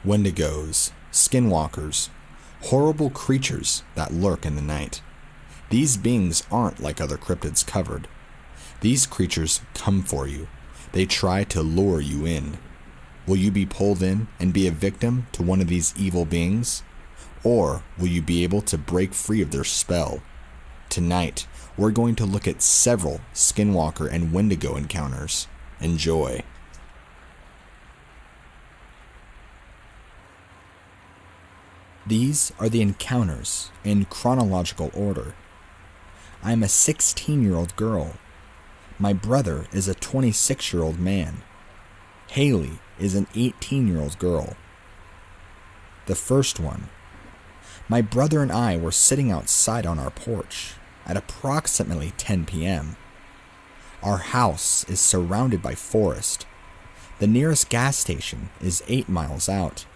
Wendigos, skinwalkers, horrible creatures that lurk in the night. These beings aren't like other cryptids covered. These creatures come for you. They try to lure you in. Will you be pulled in and be a victim to one of these evil beings? Or will you be able to break free of their spell? Tonight, we're going to look at several Skinwalker and Wendigo encounters. Enjoy. These are the encounters in chronological order. I am a 16-year-old girl. My brother is a 26-year-old man. Haley is an 18-year-old girl. The first one. My brother and I were sitting outside on our porch at approximately 10 p.m. Our house is surrounded by forest. The nearest gas station is 8 miles out.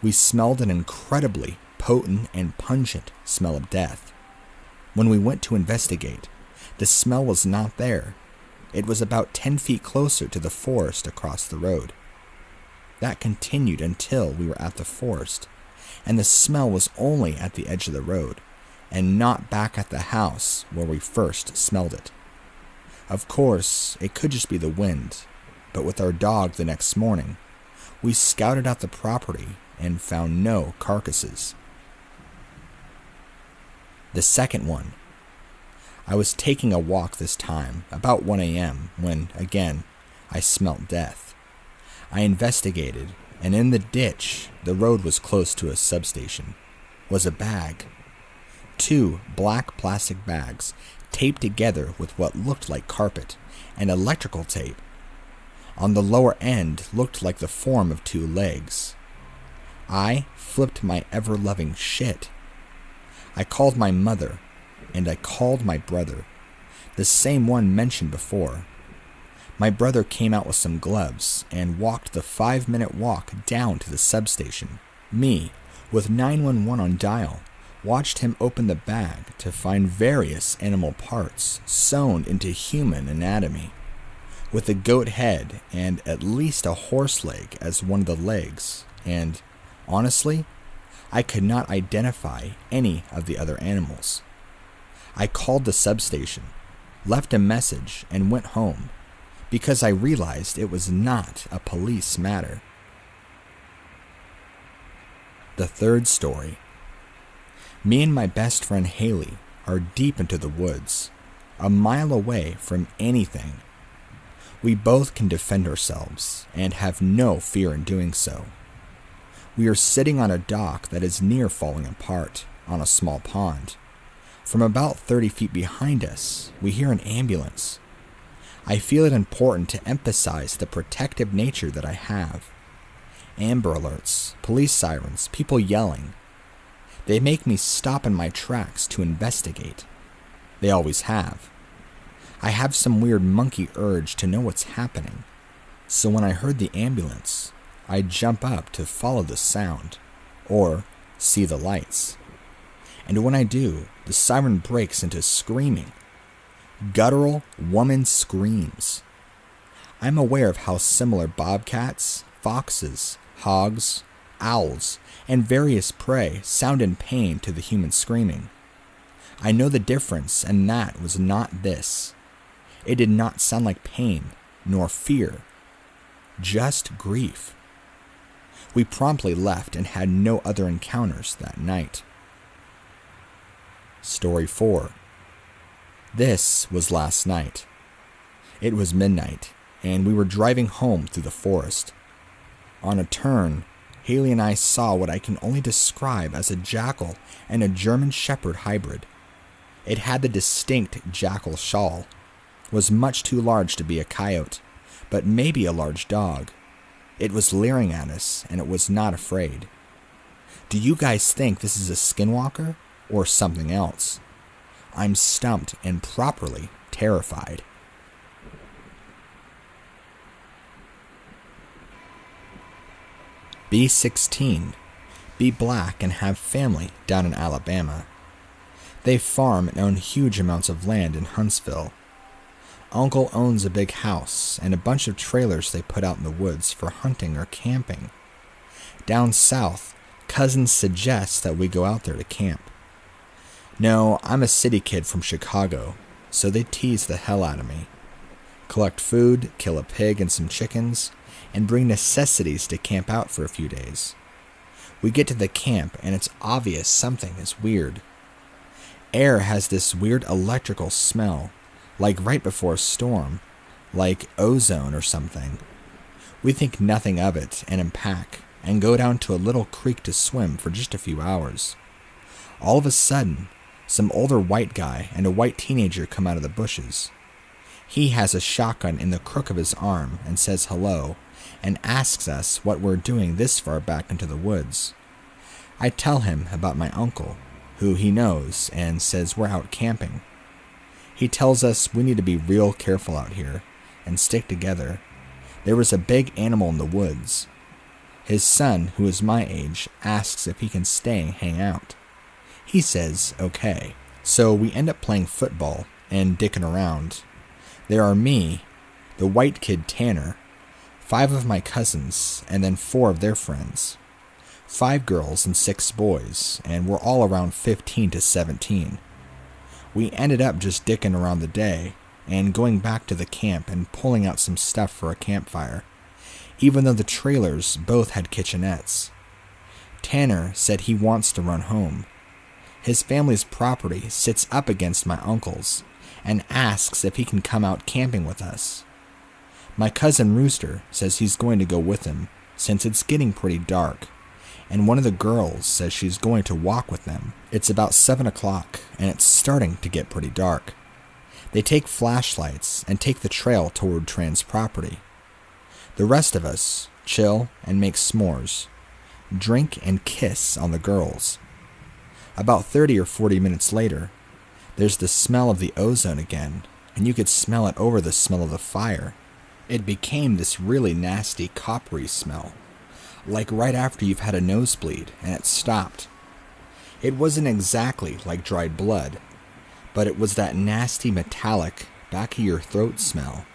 We smelled an incredibly potent and pungent smell of death. When we went to investigate, the smell was not there. It was about 10 feet closer to the forest across the road. That continued until we were at the forest, and the smell was only at the edge of the road, and not back at the house where we first smelled it. Of course, it could just be the wind, but with our dog the next morning, we scouted out the property and found no carcasses. The second one. I was taking a walk this time, about 1 a.m., when, again, I smelt death. I investigated, and in the ditch, the road was close to a substation, was a bag. 2 black plastic bags taped together with what looked like carpet and electrical tape. On the lower end looked like the form of 2 legs. I flipped my ever-loving shit. I called my mother, and I called my brother, the same one mentioned before. My brother came out with some gloves and walked the 5-minute walk down to the substation. Me, with 911 on dial, watched him open the bag to find various animal parts sewn into human anatomy, with a goat head and at least a horse leg as one of the legs, and honestly, I could not identify any of the other animals. I called the substation, left a message, and went home, because I realized it was not a police matter. The third story. Me and my best friend Haley are deep into the woods, a mile away from anything. We both can defend ourselves and have no fear in doing so. We are sitting on a dock that is near falling apart on a small pond. From about 30 feet behind us, we hear an ambulance. I feel it important to emphasize the protective nature that I have. Amber alerts, police sirens, people yelling. They make me stop in my tracks to investigate. They always have. I have some weird monkey urge to know what's happening. So when I heard the ambulance, I jump up to follow the sound, or see the lights. And when I do, the siren breaks into screaming. Guttural woman screams. I'm aware of how similar bobcats, foxes, hogs, owls, and various prey sound in pain to the human screaming. I know the difference, and that was not this. It did not sound like pain, nor fear, just grief. We promptly left and had no other encounters that night. Story 4. This was last night. It was midnight, and we were driving home through the forest. On a turn, Haley and I saw what I can only describe as a jackal and a German Shepherd hybrid. It had the distinct jackal shawl, was much too large to be a coyote, but maybe a large dog. It was leering at us, and it was not afraid. Do you guys think this is a skinwalker or something else? I'm stumped and properly terrified. Be 16, be black, and have family down in Alabama. They farm and own huge amounts of land in Huntsville. Uncle owns a big house and a bunch of trailers they put out in the woods for hunting or camping. Down south, cousins suggest that we go out there to camp. No, I'm a city kid from Chicago, so they tease the hell out of me. Collect food, kill a pig and some chickens, and bring necessities to camp out for a few days. We get to the camp and it's obvious something is weird. Air has this weird electrical smell, like right before a storm, like ozone or something. We think nothing of it and unpack, and go down to a little creek to swim for just a few hours. All of a sudden, some older white guy and a white teenager come out of the bushes. He has a shotgun in the crook of his arm and says hello, and asks us what we're doing this far back into the woods. I tell him about my uncle, who he knows, and says we're out camping. He tells us we need to be real careful out here and stick together. There was a big animal in the woods. His son, who is my age, asks if he can stay and hang out. He says okay. So we end up playing football and dicking around. There are me, the white kid Tanner, 5 of my cousins, and then 4 of their friends. 5 girls and 6 boys, and we're all around 15 to 17. We ended up just dicking around the day, and going back to the camp and pulling out some stuff for a campfire, even though the trailers both had kitchenettes. Tanner said he wants to run home. His family's property sits up against my uncle's, and asks if he can come out camping with us. My cousin Rooster says he's going to go with him, since it's getting pretty dark, and one of the girls says she's going to walk with them. It's about 7 o'clock, and it's starting to get pretty dark. They take flashlights and take the trail toward Tran's property. The rest of us chill and make s'mores, drink and kiss on the girls. About 30 or 40 minutes later, there's the smell of the ozone again, and you could smell it over the smell of the fire. It became this really nasty coppery smell, like right after you've had a nosebleed and it stopped. It wasn't exactly like dried blood, but it was that nasty metallic back of your throat smell.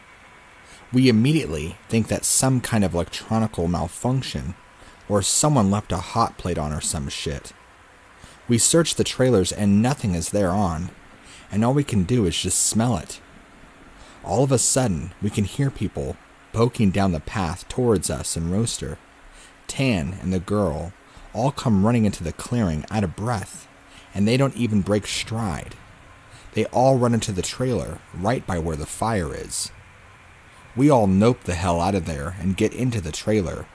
We immediately think that's some kind of electronical malfunction, or someone left a hot plate on or some shit. We search the trailers and nothing is there on, and all we can do is just smell it. All of a sudden, we can hear people poking down the path towards us and Roaster. Tan and the girl all come running into the clearing out of breath, and they don't even break stride. They all run into the trailer right by where the fire is. We all nope the hell out of there and get into the trailer.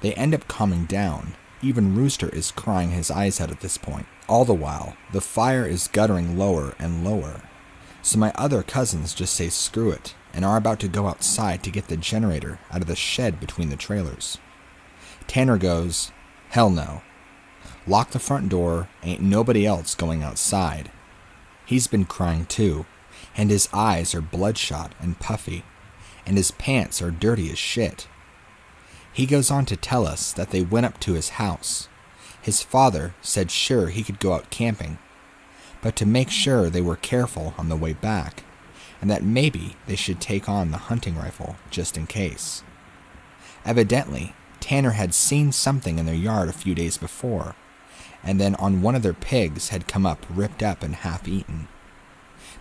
They end up calming down. Even Rooster is crying his eyes out at this point. All the while, the fire is guttering lower and lower. So my other cousins just say screw it and are about to go outside to get the generator out of the shed between the trailers. Tanner goes, hell no. Lock the front door, ain't nobody else going outside. He's been crying too, and his eyes are bloodshot and puffy, and his pants are dirty as shit. He goes on to tell us that they went up to his house. His father said sure he could go out camping, but to make sure they were careful on the way back, and that maybe they should take on the hunting rifle just in case. Evidently, Tanner had seen something in their yard a few days before, and then on one of their pigs had come up ripped up and half eaten.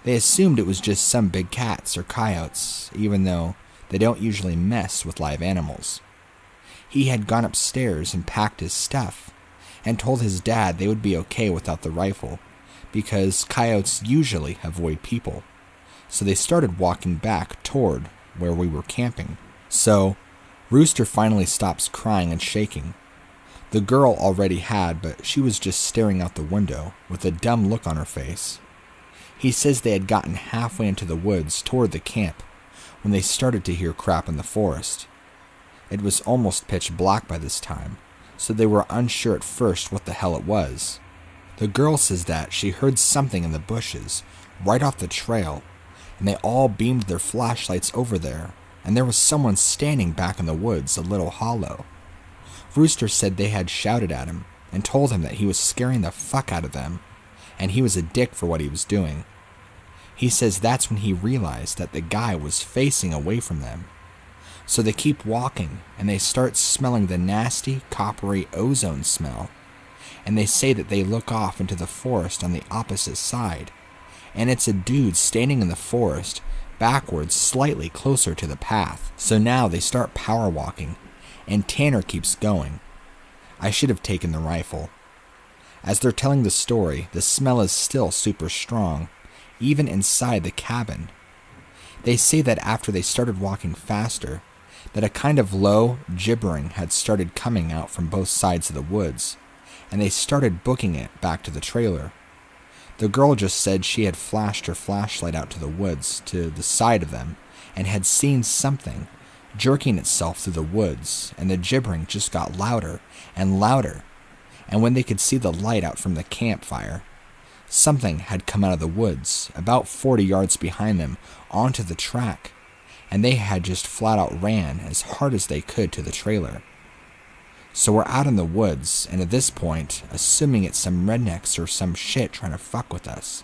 They assumed it was just some big cats or coyotes, even though they don't usually mess with live animals. He had gone upstairs and packed his stuff, and told his dad they would be okay without the rifle, because coyotes usually avoid people. So they started walking back toward where we were camping. So, Rooster finally stops crying and shaking. The girl already had, but she was just staring out the window with a dumb look on her face. He says they had gotten halfway into the woods toward the camp when they started to hear crap in the forest. It was almost pitch black by this time, so they were unsure at first what the hell it was. The girl says that she heard something in the bushes right off the trail, and they all beamed their flashlights over there, and there was someone standing back in the woods a little hollow. Rooster said they had shouted at him and told him that he was scaring the fuck out of them, and he was a dick for what he was doing. He says that's when he realized that the guy was facing away from them. So they keep walking, and they start smelling the nasty, coppery ozone smell. And they say that they look off into the forest on the opposite side, and it's a dude standing in the forest, backwards slightly closer to the path. So now they start power walking, and Tanner keeps going. I should have taken the rifle. As they're telling the story, the smell is still super strong, even inside the cabin. They say that after they started walking faster, that a kind of low gibbering had started coming out from both sides of the woods, and they started booking it back to the trailer. The girl just said she had flashed her flashlight out to the woods to the side of them and had seen something jerking itself through the woods, and the gibbering just got louder and louder. And when they could see the light out from the campfire, something had come out of the woods about 40 yards behind them onto the track, and they had just flat out ran as hard as they could to the trailer. So we're out in the woods, and at this point, assuming it's some rednecks or some shit trying to fuck with us.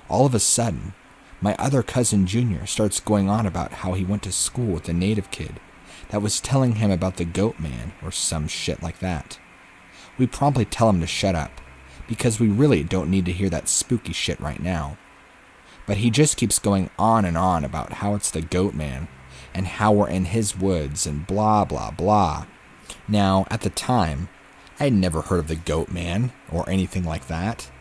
All of a sudden, my other cousin Junior starts going on about how he went to school with a native kid that was telling him about the goat man or some shit like that. We promptly tell him to shut up, because we really don't need to hear that spooky shit right now. But he just keeps going on and on about how it's the goat man, and how we're in his woods, and blah blah blah. Now, at the time, I had never heard of the goat man, or anything like that.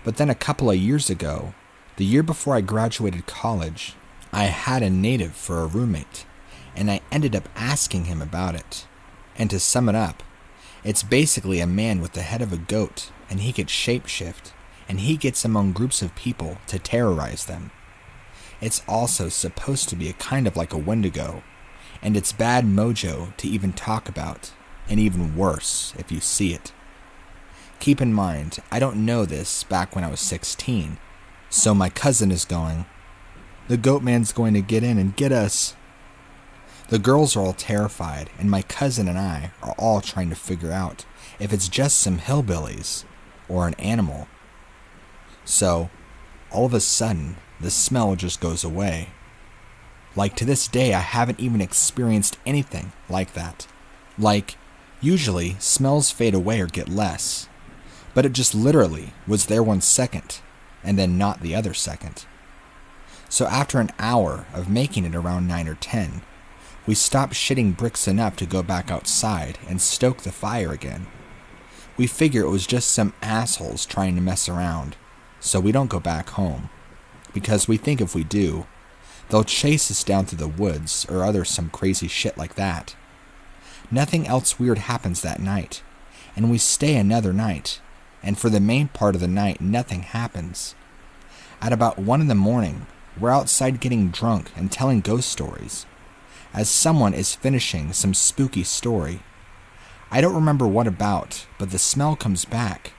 But then a couple of years ago, the year before I graduated college, I had a native for a roommate, and I ended up asking him about it. And to sum it up, it's basically a man with the head of a goat, and he gets shapeshift, and he gets among groups of people to terrorize them. It's also supposed to be a kind of like a Wendigo, and it's bad mojo to even talk about, and even worse if you see it. Keep in mind, I don't know this back when I was 16, so my cousin is going, "The goat man's going to get in and get us." The girls are all terrified, and my cousin and I are all trying to figure out if it's just some hillbillies or an animal. So, all of a sudden, the smell just goes away. Like, to this day, I haven't even experienced anything like that. Like, usually, smells fade away or get less. But it just literally was there 1 second, and then not the other second. So after an hour of making it around 9 or 10, we stopped shitting bricks enough to go back outside and stoke the fire again. We figure it was just some assholes trying to mess around, so we don't go back home. Because we think if we do, they'll chase us down through the woods or other some crazy shit like that. Nothing else weird happens that night, and we stay another night, and for the main part of the night nothing happens. At about 1 in the morning, we're outside getting drunk and telling ghost stories, as someone is finishing some spooky story. I don't remember what about, but the smell comes back,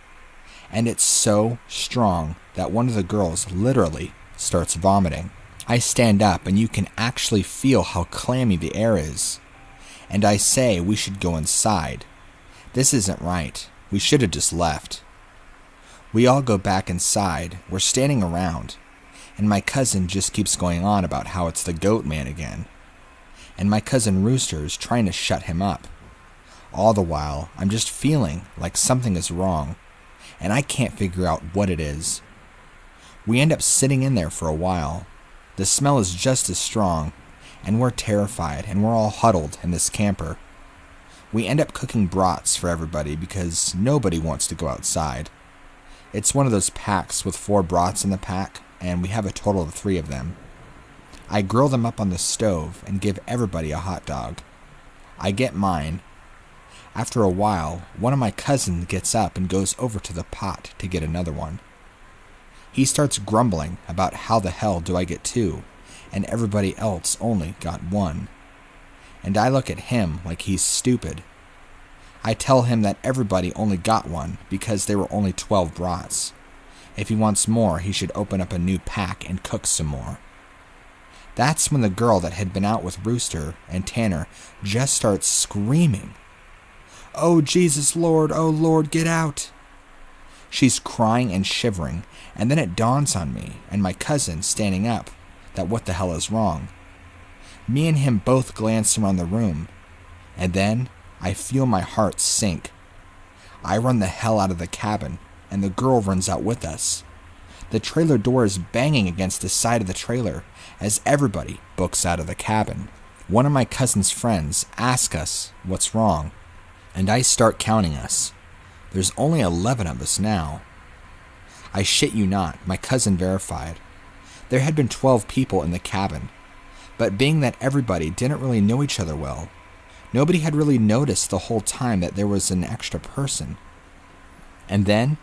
and it's so strong that one of the girls literally starts vomiting. I stand up, and you can actually feel how clammy the air is, and I say we should go inside. This isn't right. We should have just left. We all go back inside. We're standing around, and my cousin just keeps going on about how it's the goat man again, and my cousin Rooster is trying to shut him up. All the while, I'm just feeling like something is wrong, and I can't figure out what it is. We end up sitting in there for a while. The smell is just as strong, and we're terrified, and we're all huddled in this camper. We end up cooking brats for everybody because nobody wants to go outside. It's one of those packs with 4 brats in the pack, and we have a total of 3 of them. I grill them up on the stove and give everybody a hot dog. I get mine. After a while, one of my cousins gets up and goes over to the pot to get another one. He starts grumbling about how the hell do I get 2, and everybody else only got 1. And I look at him like he's stupid. I tell him that everybody only got 1 because there were only 12 brats. If he wants more, he should open up a new pack and cook some more. That's when the girl that had been out with Rooster and Tanner just starts screaming, "Oh Jesus Lord, oh Lord, get out!" She's crying and shivering, and then it dawns on me and my cousin standing up that what the hell is wrong. Me and him both glance around the room, and then I feel my heart sink. I run the hell out of the cabin, and the girl runs out with us. The trailer door is banging against the side of the trailer as everybody books out of the cabin. One of my cousin's friends asks us what's wrong, and I start counting us. There's only 11 of us now. I shit you not, my cousin verified. There had been 12 people in the cabin, but being that everybody didn't really know each other well, nobody had really noticed the whole time that there was an extra person. And then,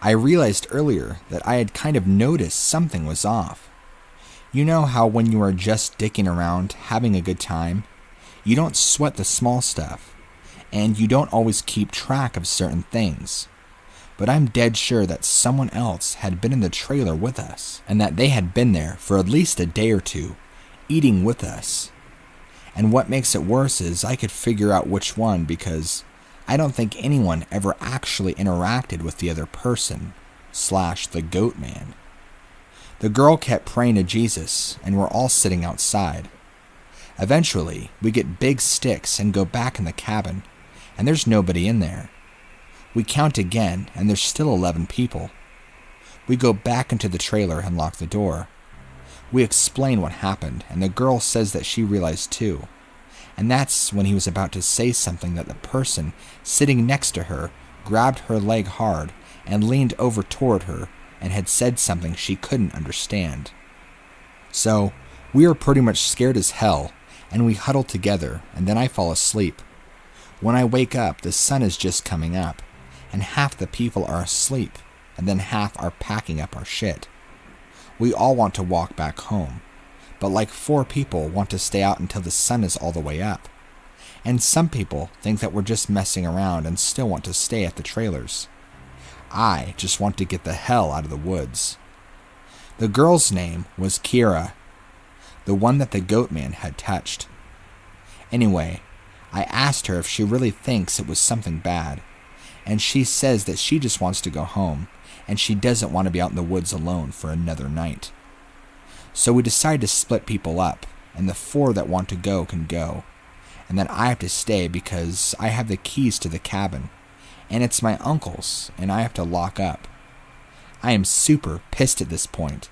I realized earlier that I had kind of noticed something was off. You know how when you are just dicking around, having a good time, you don't sweat the small stuff, and you don't always keep track of certain things. But I'm dead sure that someone else had been in the trailer with us, and that they had been there for at least a day or two, eating with us. And what makes it worse is I could figure out which one because I don't think anyone ever actually interacted with the other person / the goat man. The girl kept praying to Jesus, and we're all sitting outside. Eventually, we get big sticks and go back in the cabin, and there's nobody in there. We count again, and there's still 11 people. We go back into the trailer and lock the door. We explain what happened, and the girl says that she realized too. And that's when he was about to say something that the person sitting next to her grabbed her leg hard and leaned over toward her and had said something she couldn't understand. So, we are pretty much scared as hell, and we huddle together, and then I fall asleep. When I wake up, the sun is just coming up, and half the people are asleep, and then half are packing up our shit. We all want to walk back home, but like 4 people want to stay out until the sun is all the way up. And some people think that we're just messing around and still want to stay at the trailers. I just want to get the hell out of the woods. The girl's name was Kira, the one that the goat man had touched. Anyway, I asked her if she really thinks it was something bad, and she says that she just wants to go home, and she doesn't want to be out in the woods alone for another night. So we decide to split people up, and the 4 that want to go can go, and then I have to stay because I have the keys to the cabin, and it's my uncle's, and I have to lock up. I am super pissed at this point,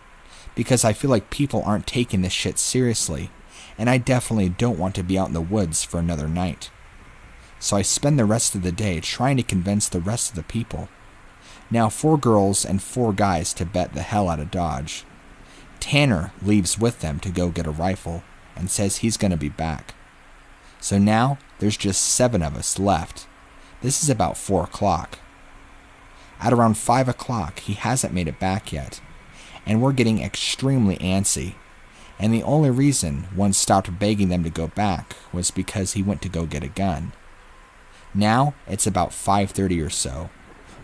because I feel like people aren't taking this shit seriously, and I definitely don't want to be out in the woods for another night. So I spend the rest of the day trying to convince the rest of the people. Now 4 girls and 4 guys to bet the hell out of Dodge. Tanner leaves with them to go get a rifle and says he's going to be back. So now there's just 7 of us left. This is about 4 o'clock. At around 5 o'clock, he hasn't made it back yet, and we're getting extremely antsy. And the only reason one stopped begging them to go back was because he went to go get a gun. Now it's about 5:30 or so,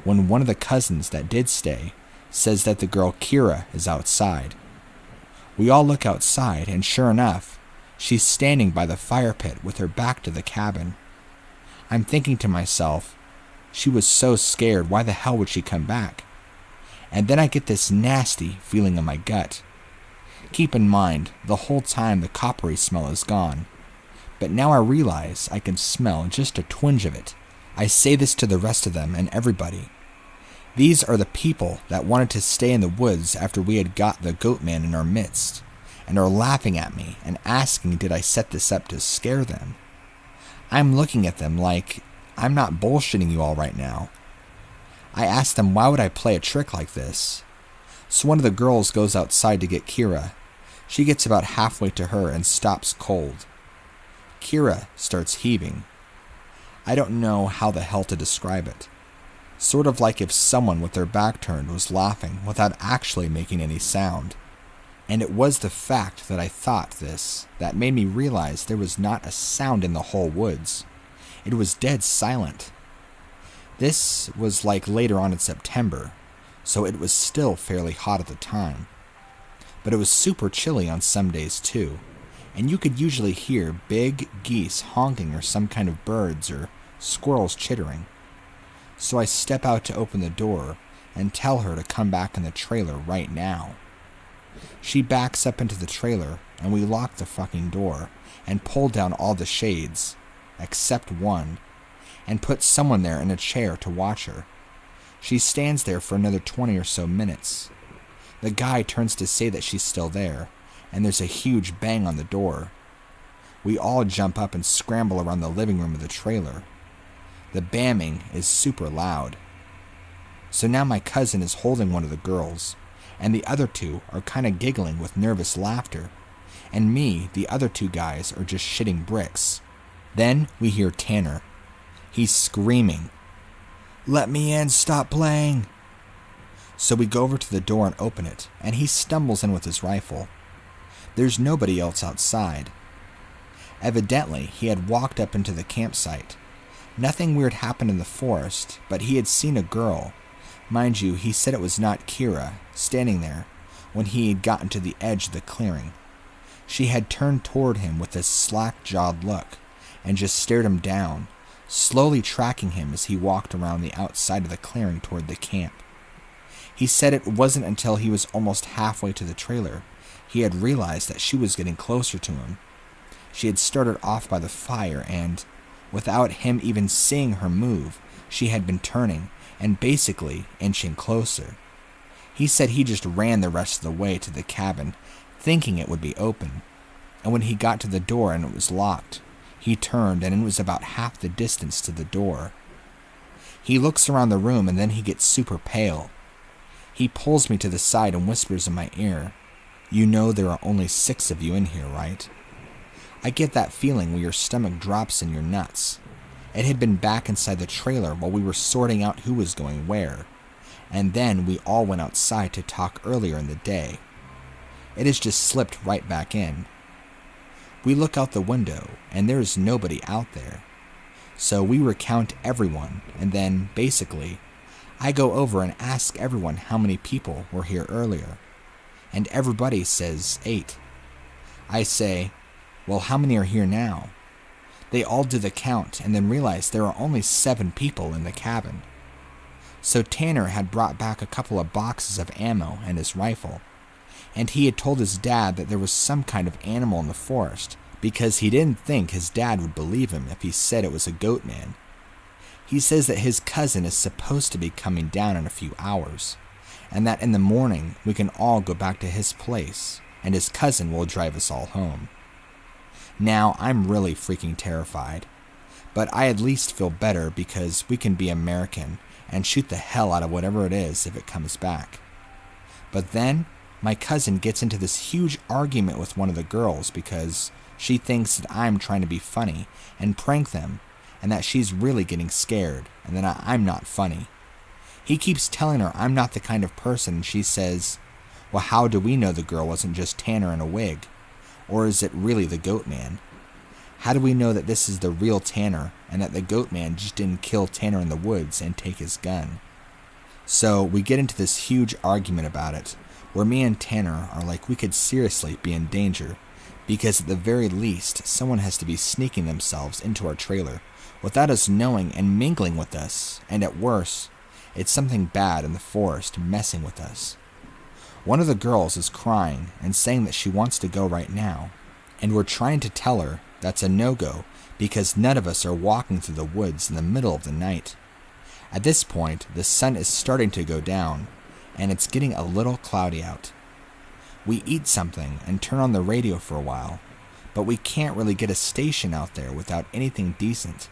when one of the cousins that did stay says that the girl Kira is outside. We all look outside, and sure enough, she's standing by the fire pit with her back to the cabin. I'm thinking to myself, she was so scared, why the hell would she come back? And then I get this nasty feeling in my gut. Keep in mind, the whole time the coppery smell is gone. But now I realize I can smell just a twinge of it. I say this to the rest of them and everybody. These are the people that wanted to stay in the woods after we had got the goat man in our midst, and are laughing at me and asking did I set this up to scare them. I'm looking at them like, I'm not bullshitting you all right now. I asked them why would I play a trick like this. So one of the girls goes outside to get Kira. She gets about halfway to her and stops cold. Kira starts heaving. I don't know how the hell to describe it. Sort of like if someone with their back turned was laughing without actually making any sound. And it was the fact that I thought this that made me realize there was not a sound in the whole woods. It was dead silent. This was like later on in September, so it was still fairly hot at the time. But it was super chilly on some days too, and you could usually hear big geese honking or some kind of birds or squirrels chittering. So I step out to open the door and tell her to come back in the trailer right now. She backs up into the trailer, and we lock the fucking door and pull down all the shades, except one, and put someone there in a chair to watch her. She stands there for another 20 or so minutes. The guy turns to say that she's still there, and there's a huge bang on the door. We all jump up and scramble around the living room of the trailer. The bamming is super loud. So now my cousin is holding one of the girls, and the other two are kind of giggling with nervous laughter, and me, the other two guys, are just shitting bricks. Then we hear Tanner. He's screaming, "Let me in, stop playing!" So we go over to the door and open it, and he stumbles in with his rifle. There's nobody else outside. Evidently, he had walked up into the campsite. Nothing weird happened in the forest, but he had seen a girl. Mind you, he said it was not Kira, standing there, when he had gotten to the edge of the clearing. She had turned toward him with a slack-jawed look, and just stared him down, slowly tracking him as he walked around the outside of the clearing toward the camp. He said it wasn't until he was almost halfway to the trailer he had realized that she was getting closer to him. She had started off by the fire and, without him even seeing her move, she had been turning and basically inching closer. He said he just ran the rest of the way to the cabin, thinking it would be open, and when he got to the door and it was locked, he turned and it was about half the distance to the door. He looks around the room and then he gets super pale. He pulls me to the side and whispers in my ear, "You know there are only 6 of you in here, right?" I get that feeling where your stomach drops in your nuts. It had been back inside the trailer while we were sorting out who was going where, and then we all went outside to talk earlier in the day. It has just slipped right back in. We look out the window, and there is nobody out there. So we recount everyone, and then, basically, I go over and ask everyone how many people were here earlier, and everybody says 8. I say, "Well, how many are here now?" They all do the count and then realize there are only 7 people in the cabin. So Tanner had brought back a couple of boxes of ammo and his rifle, and he had told his dad that there was some kind of animal in the forest because he didn't think his dad would believe him if he said it was a goat man. He says that his cousin is supposed to be coming down in a few hours, and that in the morning we can all go back to his place, and his cousin will drive us all home. Now, I'm really freaking terrified, but I at least feel better because we can be American and shoot the hell out of whatever it is if it comes back. But then, my cousin gets into this huge argument with one of the girls because she thinks that I'm trying to be funny and prank them, and that she's really getting scared, and that I'm not funny. He keeps telling her I'm not the kind of person, and she says, "Well, how do we know the girl wasn't just Tanner in a wig? Or is it really the goat man? How do we know that this is the real Tanner and that the goat man just didn't kill Tanner in the woods and take his gun?" So we get into this huge argument about it, where me and Tanner are like we could seriously be in danger, because at the very least someone has to be sneaking themselves into our trailer without us knowing and mingling with us, and at worst, it's something bad in the forest messing with us. One of the girls is crying and saying that she wants to go right now, and we're trying to tell her that's a no-go because none of us are walking through the woods in the middle of the night. At this point, the sun is starting to go down, and it's getting a little cloudy out. We eat something and turn on the radio for a while, but we can't really get a station out there without anything decent,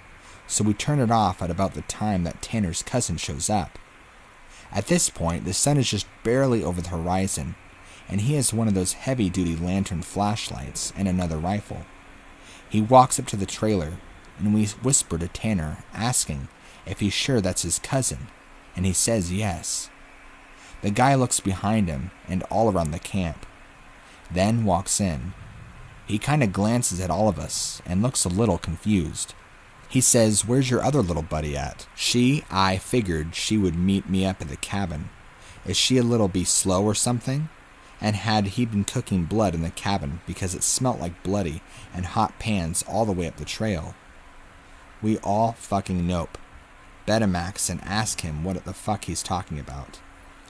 so we turn it off at about the time that Tanner's cousin shows up. At this point, the sun is just barely over the horizon, and he has one of those heavy-duty lantern flashlights and another rifle. He walks up to the trailer, and we whisper to Tanner, asking if he's sure that's his cousin, and he says yes. The guy looks behind him and all around the camp, then walks in. He kind of glances at all of us and looks a little confused. He says, "Where's your other little buddy at?" I figured she would meet me up at the cabin. Is she a little be slow or something? And had he been cooking blood in the cabin because it smelt like bloody and hot pans all the way up the trail? We all fucking nope. Betamax and ask him what the fuck he's talking about.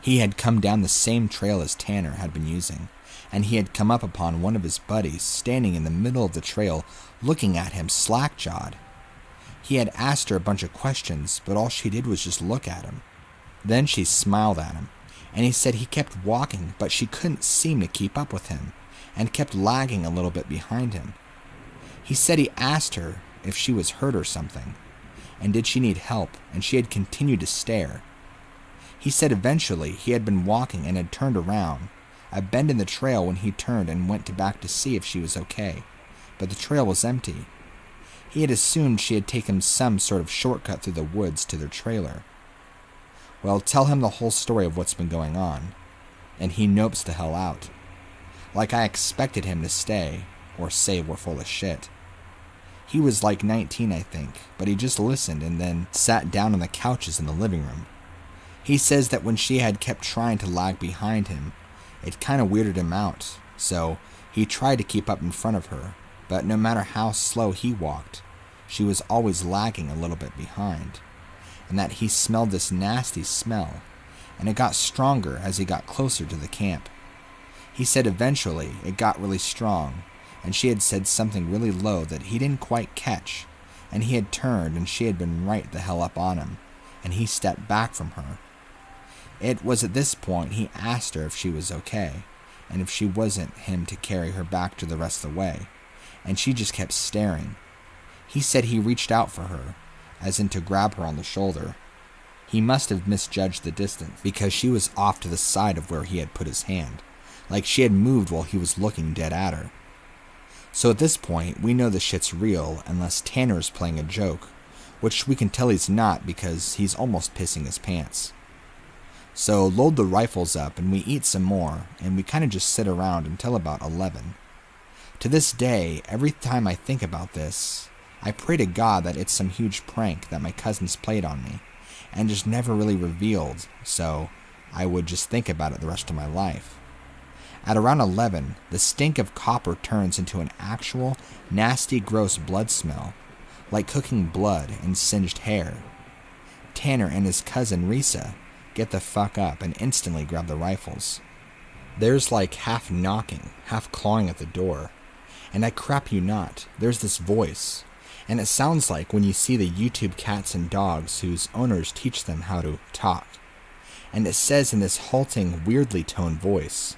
He had come down the same trail as Tanner had been using, and he had come up upon one of his buddies standing in the middle of the trail looking at him slack-jawed. He had asked her a bunch of questions, but all she did was just look at him. Then she smiled at him, and he said he kept walking, but she couldn't seem to keep up with him, and kept lagging a little bit behind him. He said he asked her if she was hurt or something, and did she need help, and she had continued to stare. He said eventually he had been walking and had turned around, a bend in the trail when he turned and went back to see if she was okay, but the trail was empty. He had assumed she had taken some sort of shortcut through the woods to their trailer. Well, tell him the whole story of what's been going on, and he nopes the hell out. Like I expected him to stay, or say we're full of shit. He was like 19, I think, but he just listened and then sat down on the couches in the living room. He says that when she had kept trying to lag behind him, it kind of weirded him out, so he tried to keep up in front of her, but no matter how slow he walked, she was always lagging a little bit behind, and that he smelled this nasty smell, and it got stronger as he got closer to the camp. He said eventually it got really strong, and she had said something really low that he didn't quite catch, and he had turned and she had been right the hell up on him, and he stepped back from her. It was at this point he asked her if she was okay, and if she wasn't him to carry her back to the rest of the way, and she just kept staring. He said he reached out for her, as in to grab her on the shoulder. He must have misjudged the distance, because she was off to the side of where he had put his hand, like she had moved while he was looking dead at her. So at this point, we know the shit's real, unless Tanner's playing a joke, which we can tell he's not because he's almost pissing his pants. So load the rifles up and we eat some more, and we kind of just sit around until about 11. To this day, every time I think about this, I pray to God that it's some huge prank that my cousins played on me, and just never really revealed, so I would just think about it the rest of my life. At around 11, the stink of copper turns into an actual, nasty, gross blood smell, like cooking blood and singed hair. Tanner and his cousin Risa get the fuck up and instantly grab the rifles. There's like half knocking, half clawing at the door, and I crap you not, there's this voice, and it sounds like when you see the YouTube cats and dogs whose owners teach them how to talk, and it says in this halting, weirdly toned voice,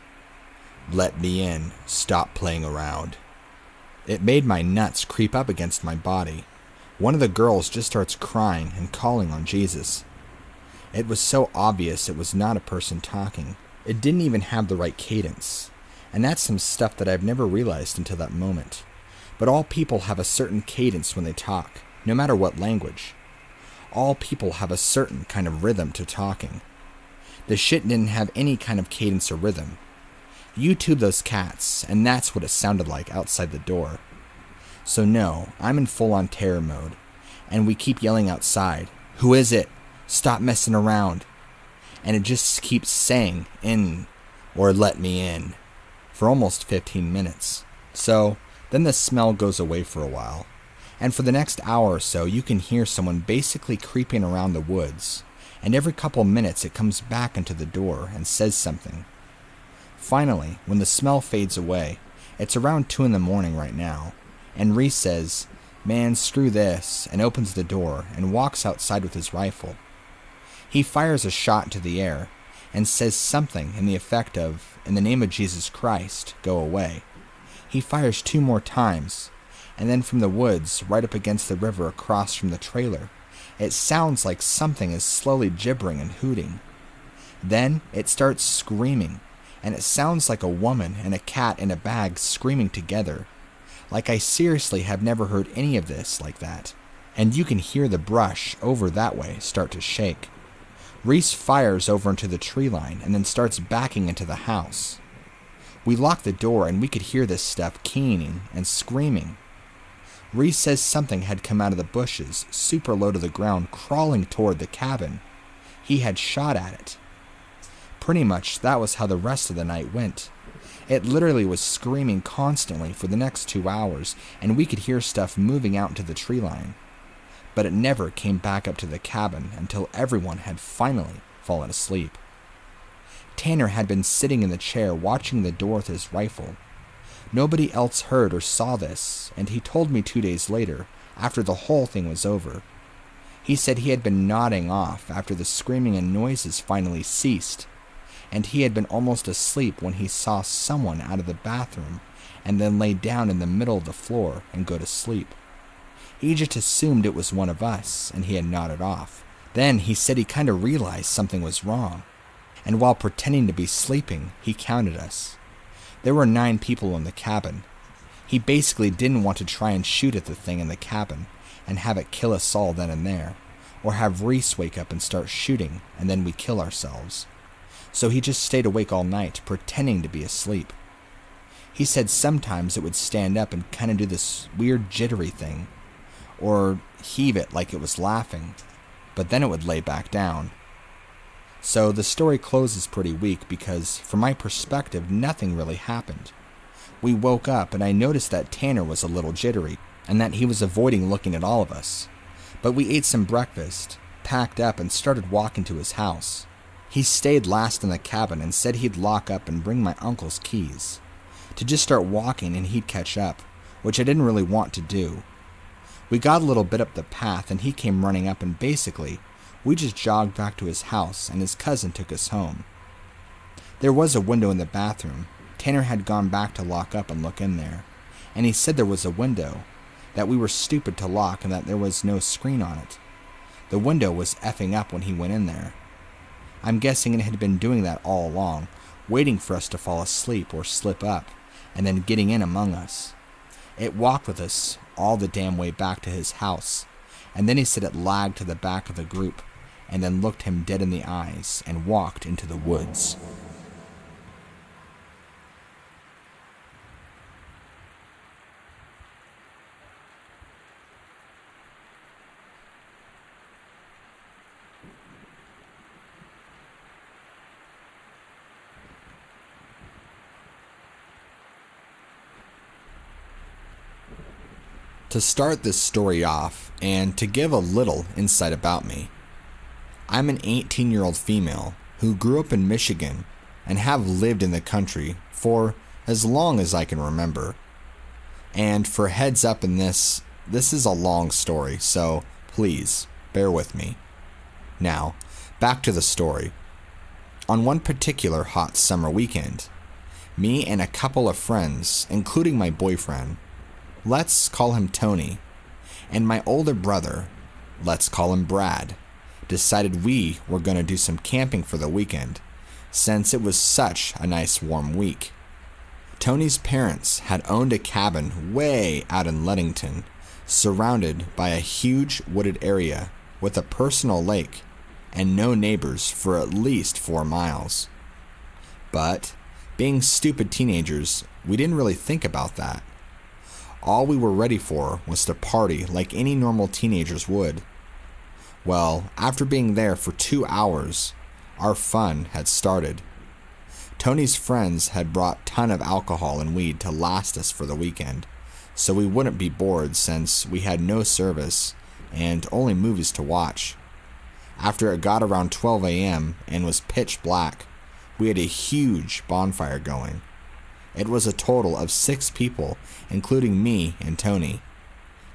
"Let me in, stop playing around." It made my nuts creep up against my body. One of the girls just starts crying and calling on Jesus. It was so obvious it was not a person talking. It didn't even have the right cadence, and that's some stuff that I've never realized until that moment. But all people have a certain cadence when they talk, no matter what language. All people have a certain kind of rhythm to talking. The shit didn't have any kind of cadence or rhythm. YouTube those cats, and that's what it sounded like outside the door. So no, I'm in full-on terror mode, and we keep yelling outside, "Who is it? Stop messing around." And it just keeps saying, "In," or "let me in," for almost 15 minutes. So then the smell goes away for a while, and for the next hour or so you can hear someone basically creeping around the woods, and every couple minutes it comes back into the door and says something. Finally, when the smell fades away, it's around 2 in the morning right now, and Reese says, "Man, screw this," and opens the door and walks outside with his rifle. He fires a shot into the air and says something in the effect of, "In the name of Jesus Christ, go away." He fires 2 more times, and then from the woods, right up against the river across from the trailer, it sounds like something is slowly gibbering and hooting. Then it starts screaming, and it sounds like a woman and a cat in a bag screaming together. Like I seriously have never heard any of this like that, and you can hear the brush over that way start to shake. Reese fires over into the tree line and then starts backing into the house. We lock the door and we could hear this stuff keening and screaming. Reese says something had come out of the bushes, super low to the ground, crawling toward the cabin. He had shot at it. Pretty much that was how the rest of the night went. It literally was screaming constantly for the next 2 hours, and we could hear stuff moving out into the tree line. But it never came back up to the cabin until everyone had finally fallen asleep. Tanner had been sitting in the chair watching the door with his rifle. Nobody else heard or saw this, and he told me 2 days later, after the whole thing was over. He said he had been nodding off after the screaming and noises finally ceased, and he had been almost asleep when he saw someone out of the bathroom and then lay down in the middle of the floor and go to sleep. He just assumed it was one of us, and he had nodded off. Then he said he kind of realized something was wrong, and while pretending to be sleeping, he counted us. There were 9 people in the cabin. He basically didn't want to try and shoot at the thing in the cabin and have it kill us all then and there, or have Reese wake up and start shooting and then we kill ourselves. So he just stayed awake all night, pretending to be asleep. He said sometimes it would stand up and kind of do this weird jittery thing, or heave it like it was laughing, but then it would lay back down. So the story closes pretty weak because, from my perspective, nothing really happened. We woke up and I noticed that Tanner was a little jittery and that he was avoiding looking at all of us. But we ate some breakfast, packed up, and started walking to his house. He stayed last in the cabin and said he'd lock up and bring my uncle's keys, to just start walking and he'd catch up, which I didn't really want to do. We got a little bit up the path and he came running up, and basically, we just jogged back to his house and his cousin took us home. There was a window in the bathroom. Tanner had gone back to lock up and look in there, and he said there was a window, that we were stupid to lock and that there was no screen on it. The window was effing up when he went in there. I'm guessing it had been doing that all along, waiting for us to fall asleep or slip up, and then getting in among us. It walked with us all the damn way back to his house, and then he said it lagged to the back of the group, and then looked him dead in the eyes and walked into the woods. To start this story off, and to give a little insight about me, I'm an 18-year-old female who grew up in Michigan and have lived in the country for as long as I can remember. And for heads up in this is a long story, so please bear with me. Now, back to the story. On one particular hot summer weekend, me and a couple of friends, including my boyfriend, let's call him Tony, and my older brother, let's call him Brad, decided we were going to do some camping for the weekend, since it was such a nice warm week. Tony's parents had owned a cabin way out in Ludington, surrounded by a huge wooded area with a personal lake and no neighbors for at least 4 miles. But, being stupid teenagers, we didn't really think about that. All we were ready for was to party like any normal teenagers would. Well, after being there for 2 hours, our fun had started. Tony's friends had brought a ton of alcohol and weed to last us for the weekend, so we wouldn't be bored since we had no service and only movies to watch. After it got around 12 a.m. and was pitch black, we had a huge bonfire going. It was a total of 6 people, including me and Tony.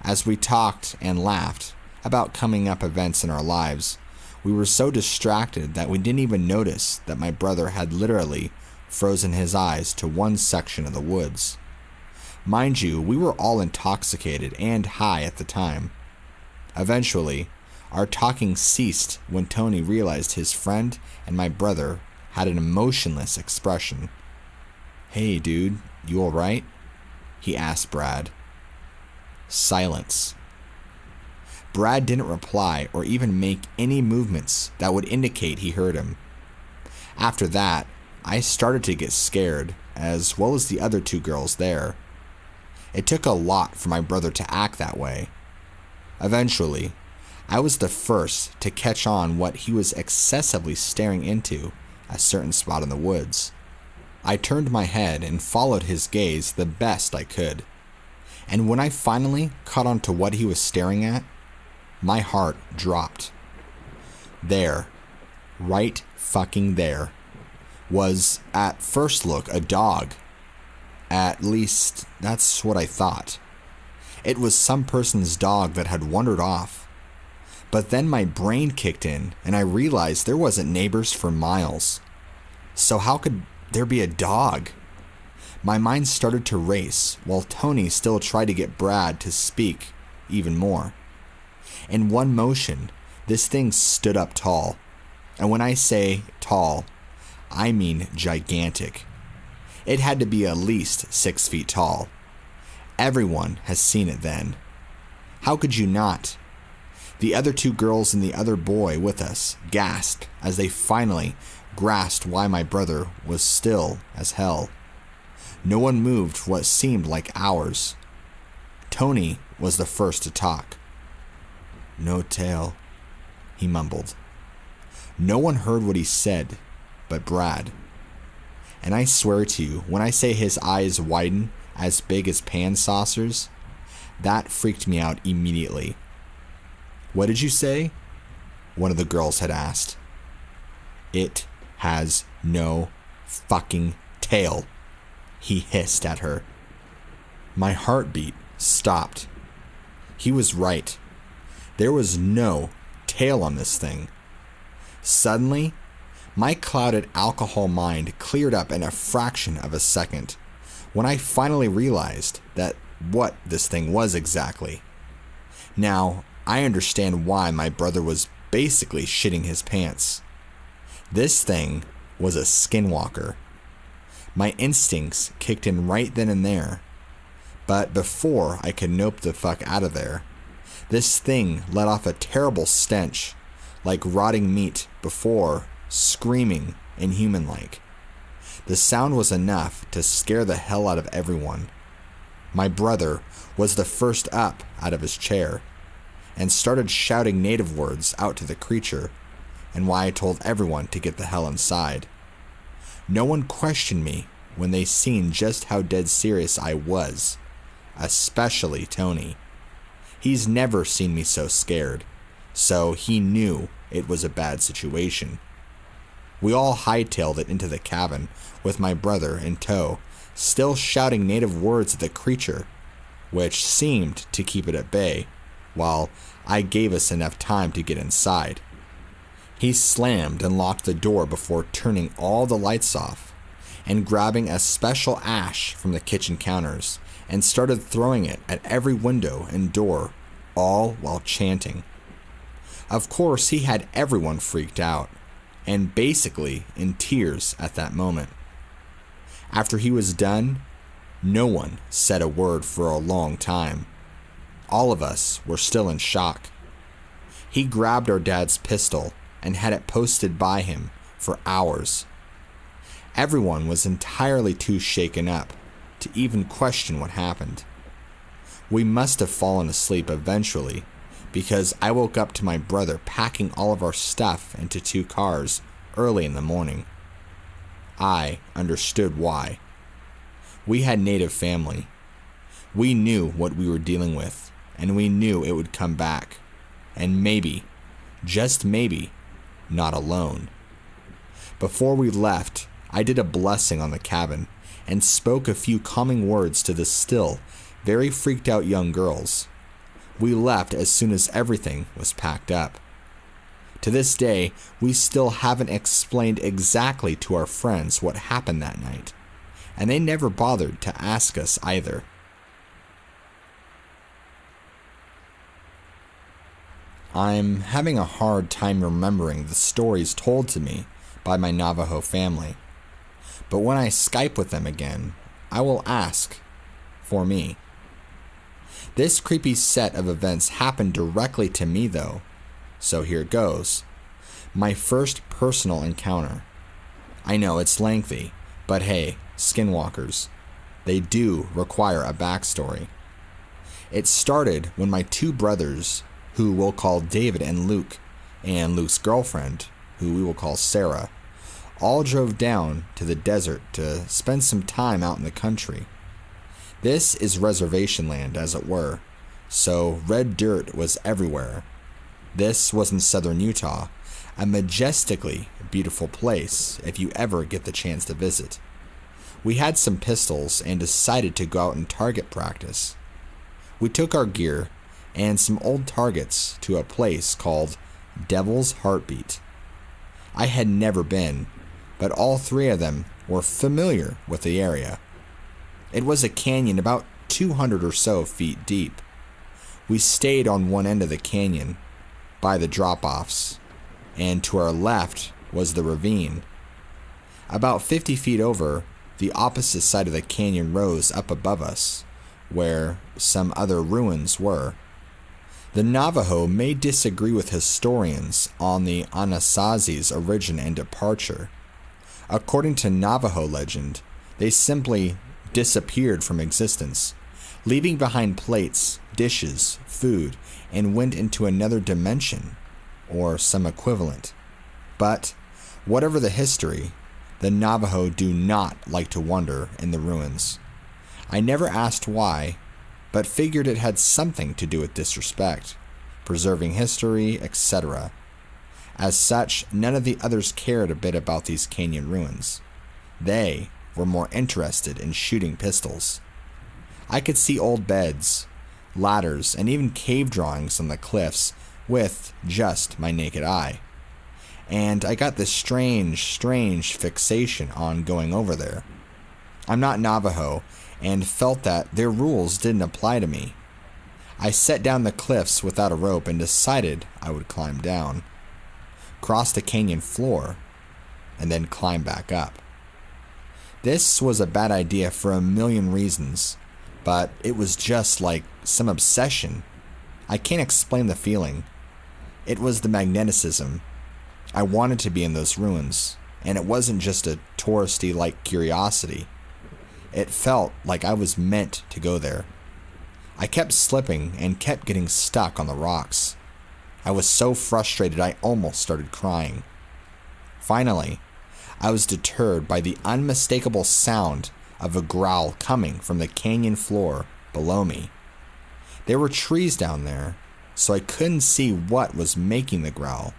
As we talked and laughed about coming up events in our lives, we were so distracted that we didn't even notice that my brother had literally frozen his eyes to one section of the woods. Mind you, we were all intoxicated and high at the time. Eventually, our talking ceased when Tony realized his friend and my brother had an emotionless expression. "Hey dude, you alright?" he asked Brad. Silence. Brad didn't reply or even make any movements that would indicate he heard him. After that, I started to get scared, as well as the other 2 girls there. It took a lot for my brother to act that way. Eventually, I was the first to catch on what he was excessively staring into a certain spot in the woods. I turned my head and followed his gaze the best I could. And when I finally caught on to what he was staring at, my heart dropped. There, right fucking there, was, at first look, a dog. At least, that's what I thought. It was some person's dog that had wandered off. But then my brain kicked in, and I realized there wasn't neighbors for miles. So how could there be a dog? My mind started to race, while Tony still tried to get Brad to speak even more. In one motion, this thing stood up tall. And when I say tall, I mean gigantic. It had to be at least 6 feet tall. Everyone has seen it then. How could you not? The other 2 girls and the other boy with us gasped as they finally grasped why my brother was still as hell. No one moved for what seemed like hours. Tony was the first to talk. "No tail," he mumbled. No one heard what he said but Brad. And I swear to you, when I say his eyes widened as big as pan saucers, that freaked me out immediately. "What did you say?" one of the girls had asked. "It has no fucking tail," he hissed at her. My heartbeat stopped. He was right. There was no tail on this thing. Suddenly, my clouded alcohol mind cleared up in a fraction of a second when I finally realized that what this thing was exactly. Now, I understand why my brother was basically shitting his pants. This thing was a skinwalker. My instincts kicked in right then and there. But before I could nope the fuck out of there, this thing let off a terrible stench, like rotting meat, before screaming inhuman-like. The sound was enough to scare the hell out of everyone. My brother was the first up out of his chair and started shouting native words out to the creature, and why I told everyone to get the hell inside. No one questioned me when they seen just how dead serious I was, especially Tony. He's never seen me so scared, so he knew it was a bad situation. We all hightailed it into the cabin with my brother in tow, still shouting native words at the creature, which seemed to keep it at bay, while I gave us enough time to get inside. He slammed and locked the door before turning all the lights off and grabbing a special ash from the kitchen counters and started throwing it at every window and door, all while chanting. Of course, he had everyone freaked out and basically in tears at that moment. After he was done, no one said a word for a long time. All of us were still in shock. He grabbed our dad's pistol and had it posted by him for hours. Everyone was entirely too shaken up to even question what happened. We must have fallen asleep eventually, because I woke up to my brother packing all of our stuff into 2 cars early in the morning. I understood why. We had native family. We knew what we were dealing with, and we knew it would come back. And maybe, just maybe, not alone. Before we left, I did a blessing on the cabin and spoke a few calming words to the still very freaked out young girls. We left as soon as everything was packed up. To this day, we still haven't explained exactly to our friends what happened that night, and they never bothered to ask us either. I'm having a hard time remembering the stories told to me by my Navajo family, but when I Skype with them again, I will ask for me. This creepy set of events happened directly to me though, so here goes. My first personal encounter. I know it's lengthy, but hey, skinwalkers, they do require a backstory. It started when my 2 brothers, who we'll call David and Luke's girlfriend, who we will call Sarah, all drove down to the desert to spend some time out in the country. This is reservation land, as it were, so red dirt was everywhere. This was in southern Utah, A majestically beautiful place if you ever get the chance to visit. We had some pistols and decided to go out and target practice. We took our gear and some old targets to a place called Devil's Heartbeat. I had never been, but all three of them were familiar with the area. It was a canyon about 200 or so feet deep. We stayed on one end of the canyon, by the drop-offs, and to our left was the ravine. About 50 feet over, the opposite side of the canyon rose up above us, where some other ruins were. The Navajo may disagree with historians on the Anasazi's origin and departure. According to Navajo legend, they simply disappeared from existence, leaving behind plates, dishes, food, and went into another dimension, or some equivalent. But, whatever the history, the Navajo do not like to wander in the ruins. I never asked why, but figured it had something to do with disrespect, preserving history, etc. As such, none of the others cared a bit about these canyon ruins. They were more interested in shooting pistols. I could see old beds, ladders, and even cave drawings on the cliffs with just my naked eye. And I got this strange fixation on going over there. I'm not Navajo, and felt that their rules didn't apply to me. I set down the cliffs without a rope and decided I would climb down, cross the canyon floor, and then climb back up. This was a bad idea for a million reasons, but it was just like some obsession. I can't explain the feeling. It was the magneticism. I wanted to be in those ruins, and it wasn't just a touristy-like curiosity. It felt like I was meant to go there. I kept slipping and kept getting stuck on the rocks. I was so frustrated I almost started crying. Finally, I was deterred by the unmistakable sound of a growl coming from the canyon floor below me. There were trees down there, so I couldn't see what was making the growl,